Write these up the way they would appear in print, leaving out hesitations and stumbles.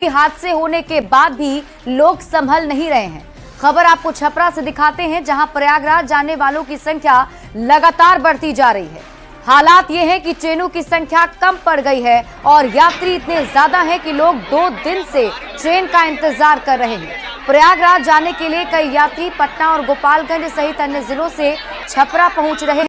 हादसे होने के बाद भी लोग संभल नहीं रहे हैं। खबर आपको छपरा से दिखाते हैं, जहां प्रयागराज जाने वालों की संख्या लगातार बढ़ती जा रही है। हालात ये है कि ट्रेनों की संख्या कम पड़ गई है और यात्री इतने ज्यादा हैं कि लोग 2 दिन से ट्रेन का इंतजार कर रहे हैं। प्रयागराज जाने के लिए कई यात्री पटना और गोपालगंज सहित अन्य जिलों से छपरा पहुंच रहे हैं।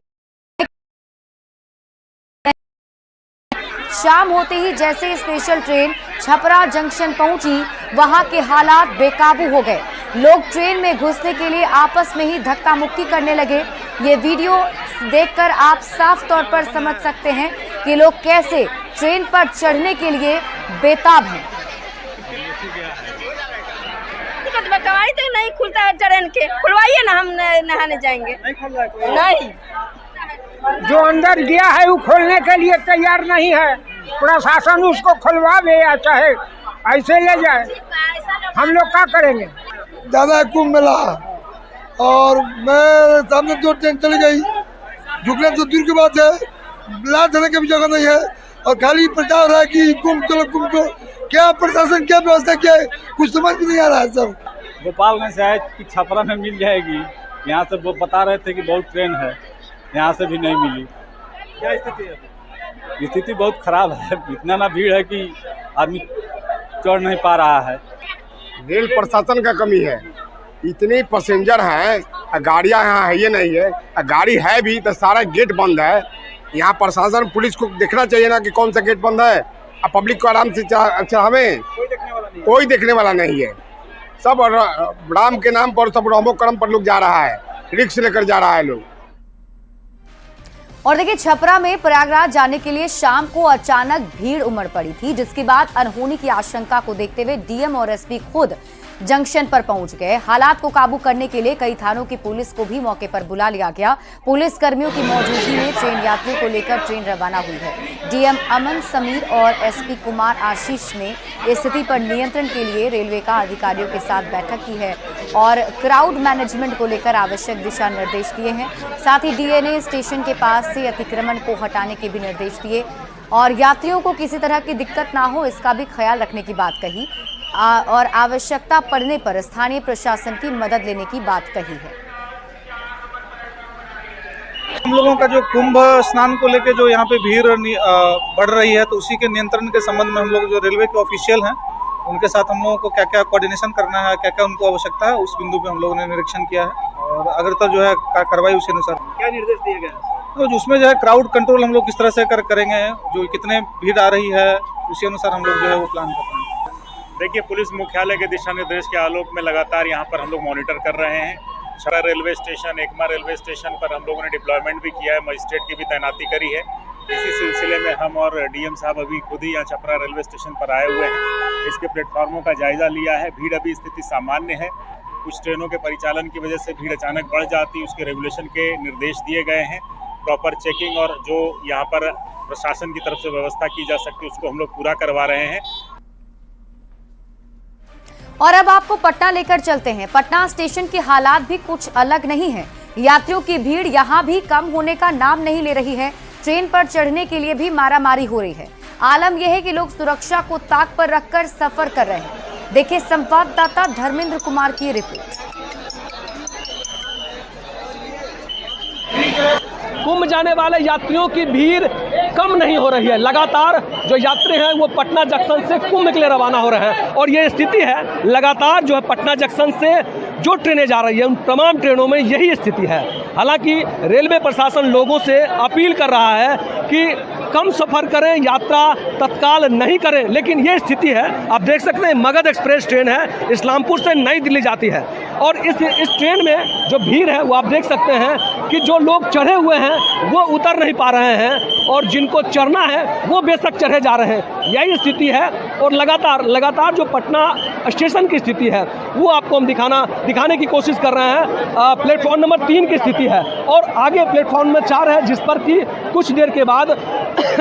शाम होते ही जैसे स्पेशल ट्रेन छपरा जंक्शन पहुंची, वहां के हालात बेकाबू हो गए। लोग ट्रेन में घुसने के लिए आपस में ही धक्का मुक्की करने लगे। ये वीडियो देखकर आप साफ तौर पर समझ सकते हैं कि लोग कैसे ट्रेन पर चढ़ने के लिए बेताब हैं। कवाड़ी तक नहीं खुलता है ट्रेन के, खुलवाइए ना, हम नहाने जाएंगे। नहीं, जो अंदर गया है वो खोलने के लिए तैयार नहीं है। प्रशासन उसको खुलवा दे या चाहे ऐसे ले जाए, हम लोग क्या करेंगे। ज़्यादा कुंभ मेला और मैं सामने 2 ट्रेन चली गई, झुकने तो दूर की बात है, लाल चलने की भी जगह नहीं है और खाली प्रचार है कि कुंभ चलो कुंभ चलो। क्या प्रशासन क्या व्यवस्था क्या है, कुछ समझ में नहीं आ रहा है। सब गोपालगंज से आए कि छपरा में मिल जाएगी, यहाँ से वो बता रहे थे कि बहुत ट्रेन है, यहाँ से भी नहीं मिली। क्या स्थिति है? स्थिति बहुत खराब है, इतना ना भीड़ है कि आदमी चढ़ नहीं पा रहा है। रेल प्रशासन का कमी है, इतने पैसेंजर हैं, गाड़ियाँ यहाँ है ये नहीं है, गाड़ी है भी तो सारा गेट बंद है। यहाँ प्रशासन पुलिस को देखना चाहिए ना कि कौन सा गेट बंद है, अब पब्लिक को आराम से अच्छा हमें कोई देखने वाला नहीं है। सब राम के नाम पर, सब रामो कर्म पर लोग जा रहा है, रिक्स लेकर जा रहा है लोग। और देखिए, छपरा में प्रयागराज जाने के लिए शाम को अचानक भीड़ उमड़ पड़ी थी, जिसके बाद अनहोनी की आशंका को देखते हुए डीएम और एसपी खुद जंक्शन पर पहुंच गए। हालात को काबू करने के लिए कई थानों की पुलिस को भी मौके पर बुला लिया गया। पुलिस कर्मियों की मौजूदगी में ट्रेन यात्रियों को लेकर ट्रेन रवाना हुई है। डीएम अमन समीर और एसपी कुमार आशीष ने स्थिति पर नियंत्रण के लिए रेलवे का अधिकारियों के साथ बैठक की है और क्राउड मैनेजमेंट को लेकर आवश्यक दिशा निर्देश दिए हैं। साथ ही डीएनए स्टेशन के पास से अतिक्रमण को हटाने के भी निर्देश दिए और यात्रियों को किसी तरह की दिक्कत ना हो, इसका भी ख्याल रखने की बात कही और आवश्यकता पड़ने पर स्थानीय प्रशासन की मदद लेने की बात कही है। हम लोगों का जो कुंभ स्नान को लेकर जो यहाँ पे भीड़ बढ़ रही है, तो उसी के नियंत्रण के संबंध में हम लोग जो रेलवे के ऑफिशियल हैं उनके साथ हम लोगों को क्या क्या कोऑर्डिनेशन करना है, क्या क्या उनको आवश्यकता है, उस बिंदु पे हम लोगों ने निरीक्षण किया है और अग्रतर जो है कार्रवाई उसी अनुसार। क्या निर्देश दिए गए? तो उसमें जो है क्राउड कंट्रोल हम लोग किस तरह से करेंगे, जो कितने भीड़ आ रही है उसी अनुसार हम लोग जो है वो प्लान कर रहे हैं। देखिए, पुलिस मुख्यालय के दिशा निर्देश के आलोक में लगातार यहाँ पर हम लोग मॉनिटर कर रहे हैं। Chhapra railway station, Ekma railway station पर हम लोगों ने डिप्लॉयमेंट भी किया है, मजिस्ट्रेट की भी तैनाती करी है। इसी सिलसिले में हम और डीएम साहब अभी खुद ही यहाँ छपरा रेलवे स्टेशन पर आए हुए हैं, इसके प्लेटफॉर्मों का जायजा लिया है। भीड़ अभी स्थिति सामान्य है, कुछ ट्रेनों के परिचालन की वजह से भीड़ अचानक बढ़ जाती है, उसके रेगुलेशन के निर्देश दिए गए हैं। प्रॉपर चेकिंग और जो यहाँ पर प्रशासन की तरफ से व्यवस्था की जा सकती है उसको हम लोग पूरा करवा रहे हैं। और अब आपको पटना लेकर चलते हैं। पटना स्टेशन के हालात भी कुछ अलग नहीं है। यात्रियों की भीड़ यहां भी कम होने का नाम नहीं ले रही है। ट्रेन पर चढ़ने के लिए भी मारामारी हो रही है। आलम यह है कि लोग सुरक्षा को ताक पर रखकर सफर कर रहे हैं। देखिए संवाददाता धर्मेंद्र कुमार की रिपोर्ट। कुंभ जाने वाले यात्रियों की भीड़ कम नहीं हो रही है। लगातार जो यात्री हैं वो पटना जंक्शन से कुंभ के लिए रवाना हो रहे हैं और ये स्थिति है, लगातार जो है पटना जंक्शन से जो ट्रेनें जा रही है उन तमाम ट्रेनों में यही स्थिति है। हालांकि रेलवे प्रशासन लोगों से अपील कर रहा है कि कम सफ़र करें, यात्रा तत्काल नहीं करें, लेकिन ये स्थिति है। आप देख सकते हैं मगध एक्सप्रेस ट्रेन है, इस्लामपुर से नई दिल्ली जाती है और इस ट्रेन में जो भीड़ है वो आप देख सकते हैं कि जो लोग चढ़े हुए हैं वो उतर नहीं पा रहे हैं और जिनको चढ़ना है वो बेशक चढ़े जा रहे हैं। यही स्थिति है और लगातार जो पटना स्टेशन की स्थिति है वो आपको हम दिखाने की कोशिश कर रहे हैं। प्लेटफॉर्म नंबर 3 की स्थिति है और आगे प्लेटफॉर्म नंबर 4 है, जिस पर कि कुछ देर के बाद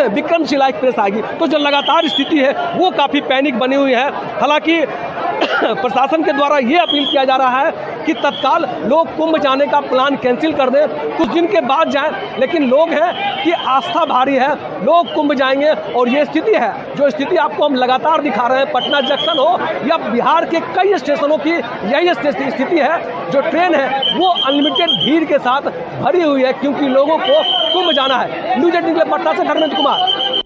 विक्रमशिला एक्सप्रेस आएगी। तो जो लगातार स्थिति है वो काफ़ी पैनिक बनी हुई है। हालांकि प्रशासन के द्वारा ये अपील किया जा रहा है कि तत्काल लोग कुंभ जाने का प्लान कैंसिल कर दें, कुछ दिन के बाद जाएं। लेकिन लोग हैं कि आस्था भारी है, लोग कुंभ जाएंगे। और ये स्थिति है, जो स्थिति आपको हम लगातार दिखा रहे हैं, पटना जंक्शन हो या बिहार के कई स्टेशनों की यही स्थिति है। जो ट्रेन है वो अनलिमिटेड भीड़ के साथ भरी हुई है, क्योंकि लोगों को कुंभ जाना है। न्यूज 18 के लिए पटना से धर्मेंद्र कुमार।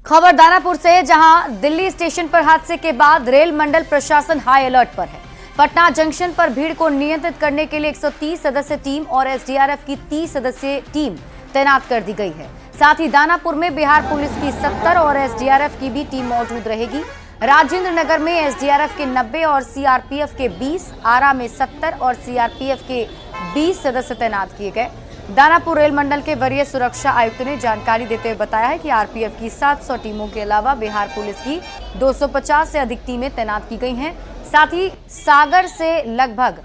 खबर दानापुर से, जहां दिल्ली स्टेशन पर हादसे के बाद रेल मंडल प्रशासन हाई अलर्ट पर है। पटना जंक्शन पर भीड़ को नियंत्रित करने के लिए 130 सदस्य टीम और एसडीआरएफ की 30 सदस्यीय टीम तैनात कर दी गई है। साथ ही दानापुर में बिहार पुलिस की 70 और एसडीआरएफ की भी टीम मौजूद रहेगी। राजेंद्र नगर में एसडीआरएफ के 90 और सीआरपीएफ के 20, आरा में 70 और सीआरपीएफ के 20 सदस्य तैनात किए गए। दानापुर रेल मंडल के वरीय सुरक्षा आयुक्त ने जानकारी देते हुए बताया है कि आरपीएफ की 700 टीमों के अलावा बिहार पुलिस की 250 से अधिक टीमें तैनात की गई हैं। साथ ही सागर से लगभग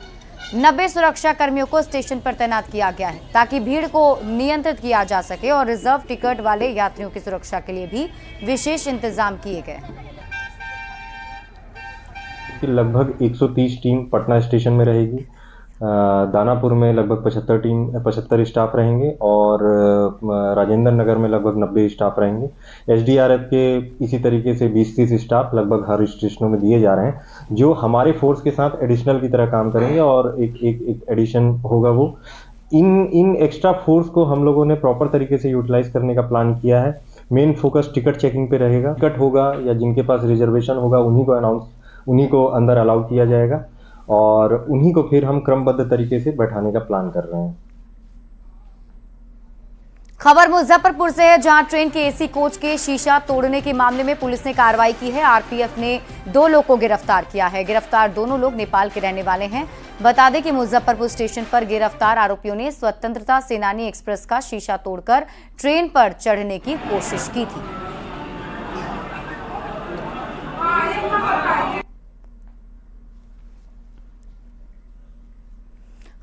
90 सुरक्षा कर्मियों को स्टेशन पर तैनात किया गया है, ताकि भीड़ को नियंत्रित किया जा सके और रिजर्व टिकट वाले यात्रियों की सुरक्षा के लिए भी विशेष इंतजाम किए गए। लगभग 130 टीम पटना स्टेशन में रहेगी। दानापुर में लगभग 75 स्टाफ रहेंगे और राजेंद्र नगर में लगभग 90 स्टाफ रहेंगे। एसडीआरएफ के इसी तरीके से 20-30 स्टाफ लगभग हर स्टेशनों में दिए जा रहे हैं, जो हमारे फोर्स के साथ एडिशनल की तरह काम करेंगे। और एक एडिशन होगा वो इन एक्स्ट्रा फोर्स को हम लोगों ने प्रॉपर तरीके से यूटिलाइज करने का प्लान किया है। मेन फोकस टिकट चेकिंग पे रहेगा। टिकट होगा या जिनके पास रिजर्वेशन होगा उन्हीं को अंदर अलाउ किया जाएगा और उन्हीं को फिर हम क्रमबद्ध तरीके से बैठाने का प्लान कर रहे हैं। खबर मुजफ्फरपुर से है, जहां ट्रेन के एसी कोच के शीशा तोड़ने के मामले में पुलिस ने कार्रवाई की है। आरपीएफ ने 2 लोग को गिरफ्तार किया है। गिरफ्तार दोनों लोग नेपाल के रहने वाले हैं। बता दें कि मुजफ्फरपुर स्टेशन पर गिरफ्तार आरोपियों ने स्वतंत्रता सेनानी एक्सप्रेस का शीशा तोड़कर ट्रेन पर चढ़ने की कोशिश की थी।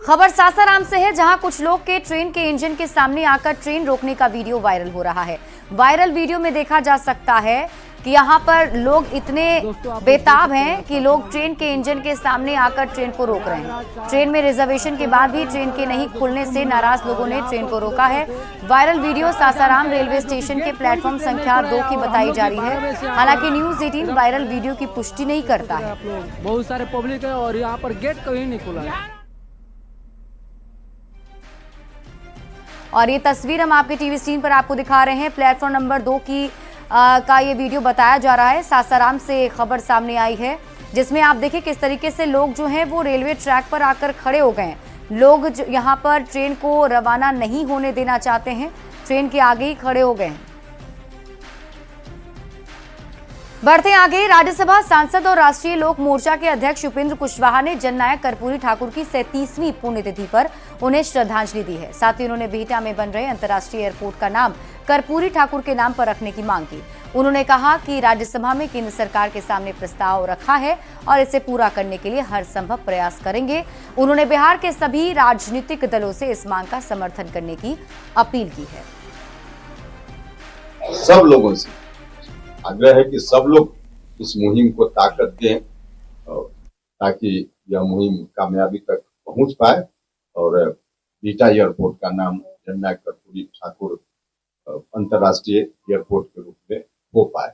खबर सासाराम से है, जहां कुछ लोग के ट्रेन के इंजन के सामने आकर ट्रेन रोकने का वीडियो वायरल हो रहा है। वायरल वीडियो में देखा जा सकता है कि यहां पर लोग इतने बेताब हैं कि लोग ट्रेन के इंजन के सामने आकर ट्रेन को रोक रहे हैं। ट्रेन में रिजर्वेशन के बाद भी ट्रेन के नहीं खुलने से नाराज लोगों ने ट्रेन को रोका है। Viral video Sasaram railway station के प्लेटफॉर्म संख्या 2 की बताई जा रही है। हालांकि न्यूज 18 वायरल वीडियो की पुष्टि नहीं करता है। बहुत सारे पब्लिक है और यहाँ पर गेट कहीं नहीं खुला है। और ये तस्वीर हम आपके टीवी स्क्रीन पर आपको दिखा रहे हैं। प्लेटफॉर्म नंबर 2 का ये वीडियो बताया जा रहा है। सासाराम से खबर सामने आई है, जिसमें आप देखिए किस तरीके से लोग जो हैं वो रेलवे ट्रैक पर आकर खड़े हो गए हैं। लोग यहाँ पर ट्रेन को रवाना नहीं होने देना चाहते हैं, ट्रेन के आगे ही खड़े हो गए हैं। बढ़ते आगे, राज्यसभा सांसद और राष्ट्रीय लोक मोर्चा के अध्यक्ष उपेंद्र कुशवाहा ने जननायक कर्पूरी ठाकुर की 37वीं पुण्यतिथि पर उन्हें श्रद्धांजलि दी है। साथ ही उन्होंने बिहटा में बन रहे अंतर्राष्ट्रीय एयरपोर्ट का नाम कर्पूरी ठाकुर के नाम पर रखने की मांग की। उन्होंने कहा कि राज्यसभा में केंद्र सरकार के सामने प्रस्ताव रखा है और इसे पूरा करने के लिए हर संभव प्रयास करेंगे। उन्होंने बिहार के सभी राजनीतिक दलों से इस मांग का समर्थन करने की अपील की है। सब लोगों से आग्रह है कि सब लोग इस मुहिम को ताकत दें ताकि यह मुहिम कामयाबी तक पहुंच पाए और बिहटा एयरपोर्ट का नाम जननायक कर्पूरी ठाकुर अंतर्राष्ट्रीय एयरपोर्ट के रूप में हो पाए।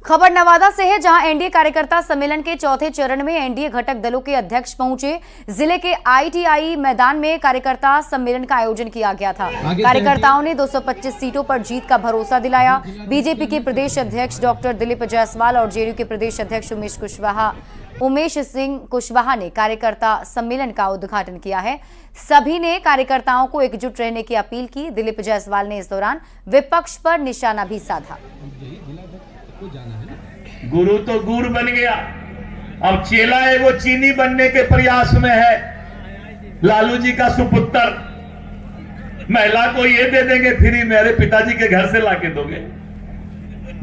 खबर नवादा से है, जहां एनडीए कार्यकर्ता सम्मेलन के चौथे चरण में एनडीए घटक दलों के अध्यक्ष पहुंचे। जिले के आईटीआई मैदान में कार्यकर्ता सम्मेलन का आयोजन किया गया था। कार्यकर्ताओं ने 225 सीटों पर जीत का भरोसा दिलाया। बीजेपी के प्रदेश अध्यक्ष डॉक्टर दिलीप जायसवाल और जेडीयू के प्रदेश अध्यक्ष उमेश सिंह कुशवाहा ने कार्यकर्ता सम्मेलन का उद्घाटन किया है। सभी ने कार्यकर्ताओं को एकजुट रहने की अपील की। दिलीप जायसवाल ने इस दौरान विपक्ष पर निशाना भी साधा। गुरु तो गुरु बन गया, अब चेला है वो चीनी बनने के प्रयास में है। लालू जी का सुपुत्र, महिला को ये दे देंगे फ्री, मेरे पिताजी के घर से लाके दोगे?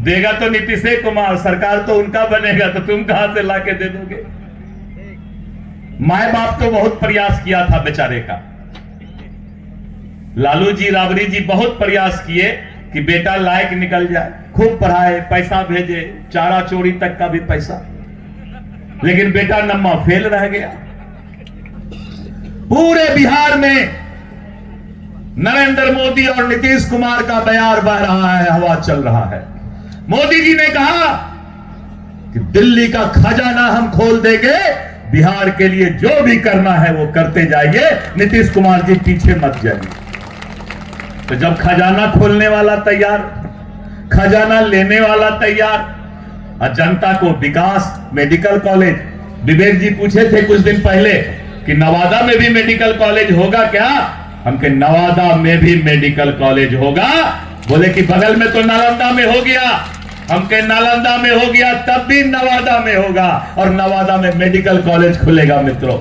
देगा तो नीतीश कुमार, सरकार तो उनका बनेगा, तो तुम कहां से लाके दे दोगे? माए बाप तो बहुत प्रयास किया था बेचारे का। लालू जी, राबड़ी जी बहुत प्रयास किए कि बेटा लायक निकल जाए, खूब पढ़ाए, पैसा भेजे, चारा चोरी तक का भी पैसा। लेकिन बेटा नम्मा फेल रह गया। पूरे बिहार में नरेंद्र मोदी और नीतीश कुमार का बयार बह रहा है, हवा चल रहा है। मोदी जी ने कहा कि दिल्ली का खजाना हम खोल देंगे, बिहार के लिए जो भी करना है वो करते जाइए, नीतीश कुमार जी पीछे मत जाइए। तो जब खजाना खोलने वाला तैयार, खजाना लेने वाला तैयार, और जनता को विकास मेडिकल कॉलेज, विवेक जी पूछे थे कुछ दिन पहले कि नवादा में भी मेडिकल कॉलेज होगा क्या? हम के नवादा में भी मेडिकल कॉलेज होगा। बोले कि बगल में तो नालंदा में हो गया, हम के नालंदा में हो गया, तब भी नवादा में होगा, और नवादा में मेडिकल कॉलेज खुलेगा। मित्रों,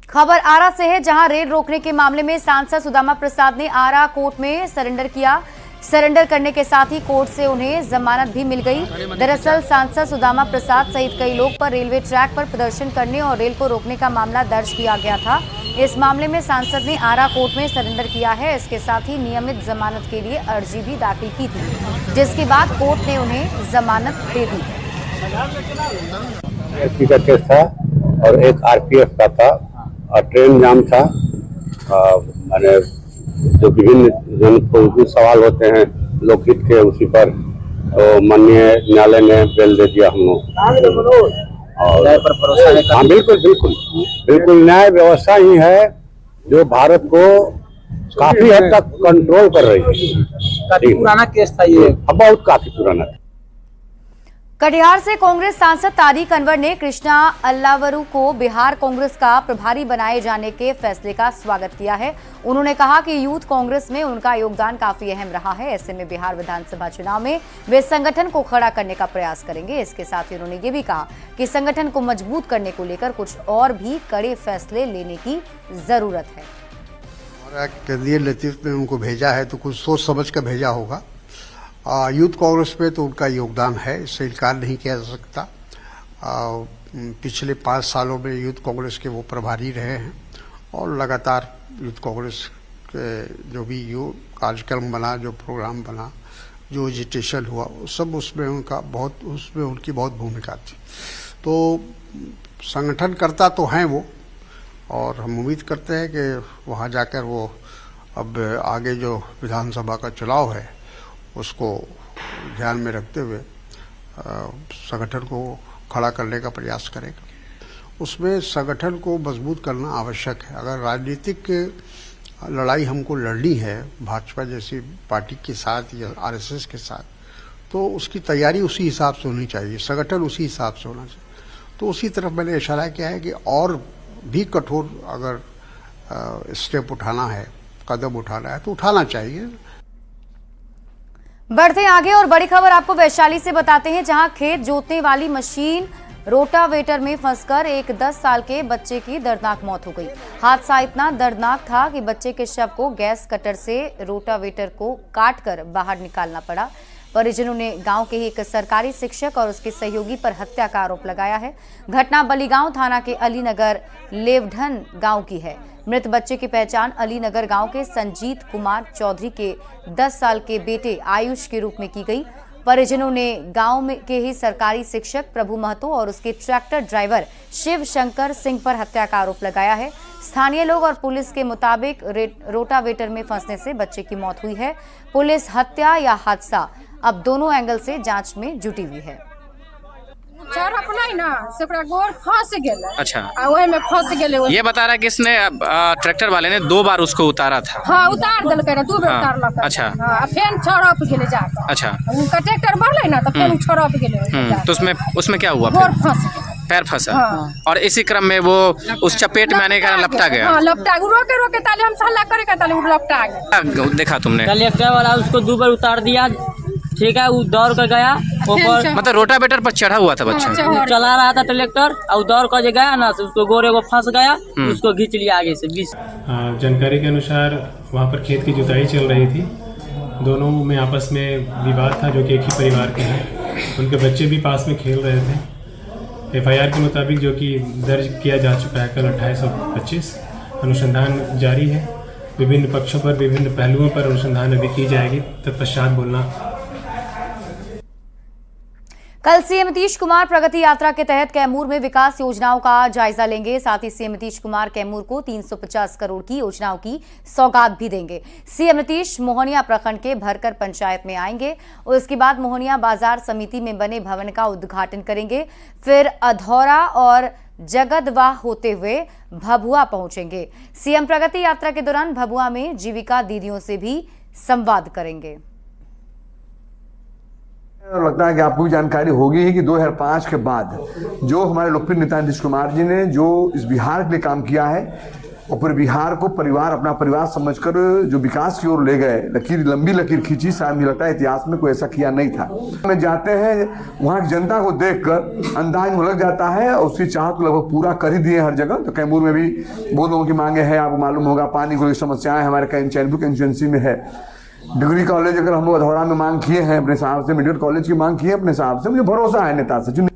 खबर आरा से है, जहां रेल रोकने के मामले में सांसद सुदामा प्रसाद ने आरा कोर्ट में सरेंडर किया। सरेंडर करने के साथ ही कोर्ट से उन्हें जमानत भी मिल गई। दरअसल सांसद सुदामा प्रसाद सहित कई लोग पर रेलवे ट्रैक पर प्रदर्शन करने और रेल को रोकने का मामला दर्ज किया गया था। इस मामले में सांसद ने आरा कोर्ट में सरेंडर किया है। इसके साथ ही नियमित जमानत के लिए अर्जी भी दाखिल की थी, जिसके बाद कोर्ट ने उन्हें जमानत दे दी। एसपी का केस था और एक आरपीएफ का था, और ट्रेन जाम था। मैंने जो विभिन्न सवाल होते हैं लोकहित के, उसी पर तो माननीय न्यायालय ने बेल दे दिया हम लोग। और हाँ, बिल्कुल बिल्कुल बिल्कुल न्याय व्यवस्था ही है जो भारत को काफी हद तक कंट्रोल कर रही है। काफी पुराना केस था ये, बहुत काफी पुराना था। कटिहार से कांग्रेस सांसद तारिक अनवर ने कृष्णा अल्लावरू को बिहार कांग्रेस का प्रभारी बनाए जाने के फैसले का स्वागत किया है। उन्होंने कहा कि यूथ कांग्रेस में उनका योगदान काफी अहम रहा है। ऐसे में बिहार विधानसभा चुनाव में वे संगठन को खड़ा करने का प्रयास करेंगे। इसके साथ ही उन्होंने ये भी कहा कि संगठन को मजबूत करने को लेकर कुछ और भी कड़े फैसले लेने की जरूरत है। हमारा केंद्रीय नेतृत्व ने उनको भेजा है तो कुछ सोच समझ कर भेजा होगा। यूथ कांग्रेस में तो उनका योगदान है, इससे इनकार नहीं किया जा सकता। पिछले 5 सालों में यूथ कांग्रेस के वो प्रभारी रहे हैं और लगातार यूथ कांग्रेस के जो भी कार्यक्रम बना, जो प्रोग्राम बना, जो एजिटेशन हुआ, सब उसमें उनकी बहुत भूमिका थी। तो संगठनकर्ता तो हैं वो, और हम उम्मीद करते हैं कि वहाँ जाकर वो अब आगे जो विधानसभा का चुनाव है उसको ध्यान में रखते हुए संगठन को खड़ा करने का प्रयास करेगा। उसमें संगठन को मजबूत करना आवश्यक है। अगर राजनीतिक लड़ाई हमको लड़नी है भाजपा जैसी पार्टी के साथ या आरएसएस के साथ, तो उसकी तैयारी उसी हिसाब से होनी चाहिए, संगठन उसी हिसाब से होना चाहिए। तो उसी तरफ मैंने इशारा किया है कि और भी कठोर अगर स्टेप उठाना है, कदम उठाना है तो उठाना चाहिए। बढ़ते आगे और बड़ी खबर आपको वैशाली से बताते हैं, जहां खेत जोतने वाली मशीन रोटावेटर में फंसकर एक 10 साल के बच्चे की दर्दनाक मौत हो गई। हादसा इतना दर्दनाक था कि बच्चे के शव को गैस कटर से रोटावेटर को काटकर बाहर निकालना पड़ा। परिजनों ने गांव के ही एक सरकारी शिक्षक और उसके सहयोगी पर हत्या का आरोप लगाया है। घटना बलीगांव थाना के अलीनगर लेवढन गांव की है। मृत बच्चे की पहचान अलीनगर गांव के संजीत कुमार चौधरी के 10 साल के बेटे आयुष के रूप में की गई। परिजनों ने गांव में के ही सरकारी शिक्षक प्रभु महतो और उसके ट्रैक्टर ड्राइवर शिव शंकर सिंह पर हत्या का आरोप लगाया है। स्थानीय लोग और पुलिस के मुताबिक रोटावेटर में फंसने से बच्चे की मौत हुई है। पुलिस हत्या या हादसा अब दोनों एंगल से जांच में जुटी हुई है। अच्छा, में फंस गेले। ये बता रहा है कि इसने ट्रैक्टर वाले ने 2 बार उसको उतारा था। हाँ, उतार दिलकै ना, 2 बार उतारलकै। अच्छा, फेन छड़प गेले जाके। अच्छा, उनका ट्रैक्टर बढ़ले ना तो फेन छड़प गेले। तो उसमें क्या हुआ? पैर फंसा। हाँ। और इसी क्रम में वो उस चपेट में आने का लपटा गया। हाँ, लपटा रोके ताले हम हल्ला करे का ताले लपटा गया। देखा तुमने? ट्रैक्टर वाला उसको 2 बार उतार दिया, ठीक है, वो दौड़ कर गया ऊपर, मतलब रोटावेटर पर चढ़ा हुआ था बच्चा। चला रहा था ट्रैक्टर और दौड़ कर गया ना, उसको गोरे को फंस गया, उसको खींच लिया आगे से 20। जानकारी के अनुसार वहाँ पर खेत की जुताई चल रही थी। दोनों में आपस में विवाद था, जो कि एक ही परिवार के हैं। उनके बच्चे भी पास में खेल रहे थे। एफआईआर के मुताबिक, जो कि दर्ज किया जा चुका है कल 28/25, अनुसंधान जारी है। विभिन्न पक्षों पर, विभिन्न पहलुओं पर अनुसंधान अभी की जाएगी, तत्पश्चात बोलना। कल सीएम नीतीश कुमार प्रगति यात्रा के तहत कैमूर में विकास योजनाओं का जायजा लेंगे। साथ ही सीएम नीतीश कुमार कैमूर को 350 करोड़ की योजनाओं की सौगात भी देंगे। सीएम नीतीश मोहनिया प्रखंड के भरकर पंचायत में आएंगे और उसके बाद मोहनिया बाजार समिति में बने भवन का उद्घाटन करेंगे। फिर अधौरा और जगदवाह होते हुए भभुआ पहुंचेंगे। सीएम प्रगति यात्रा के दौरान भभुआ में जीविका दीदियों से भी संवाद करेंगे। लगता है कि आपको भी जानकारी होगी ही कि 2005 के बाद जो हमारे लोकप्रिय नेता नीतीश कुमार जी ने जो इस बिहार के लिए काम किया है और पूरे बिहार को परिवार अपना परिवार समझकर जो विकास की ओर ले गए, लंबी लकीर खींची, शायद मुझे लगता है इतिहास में कोई ऐसा किया नहीं था। में जाते हैं वहाँ की जनता को देखकर अंदाज में लग जाता है और उसकी चाहत को लगभग पूरा कर ही दिए हर जगह। तो कैमूर में भी बहुत लोगों की मांगे हैं, आपको मालूम होगा, पानी को समस्याएं हमारे चैनपुर कंस्टिट्यूंसी में है। डिग्री कॉलेज अगर हम लोग अधौरा में मांग किए हैं अपने साहब से, मेडिकल कॉलेज की मांग की है अपने साहब से, मुझे भरोसा है नेता से।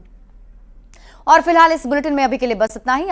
और फिलहाल इस बुलेटिन में अभी के लिए बस इतना ही।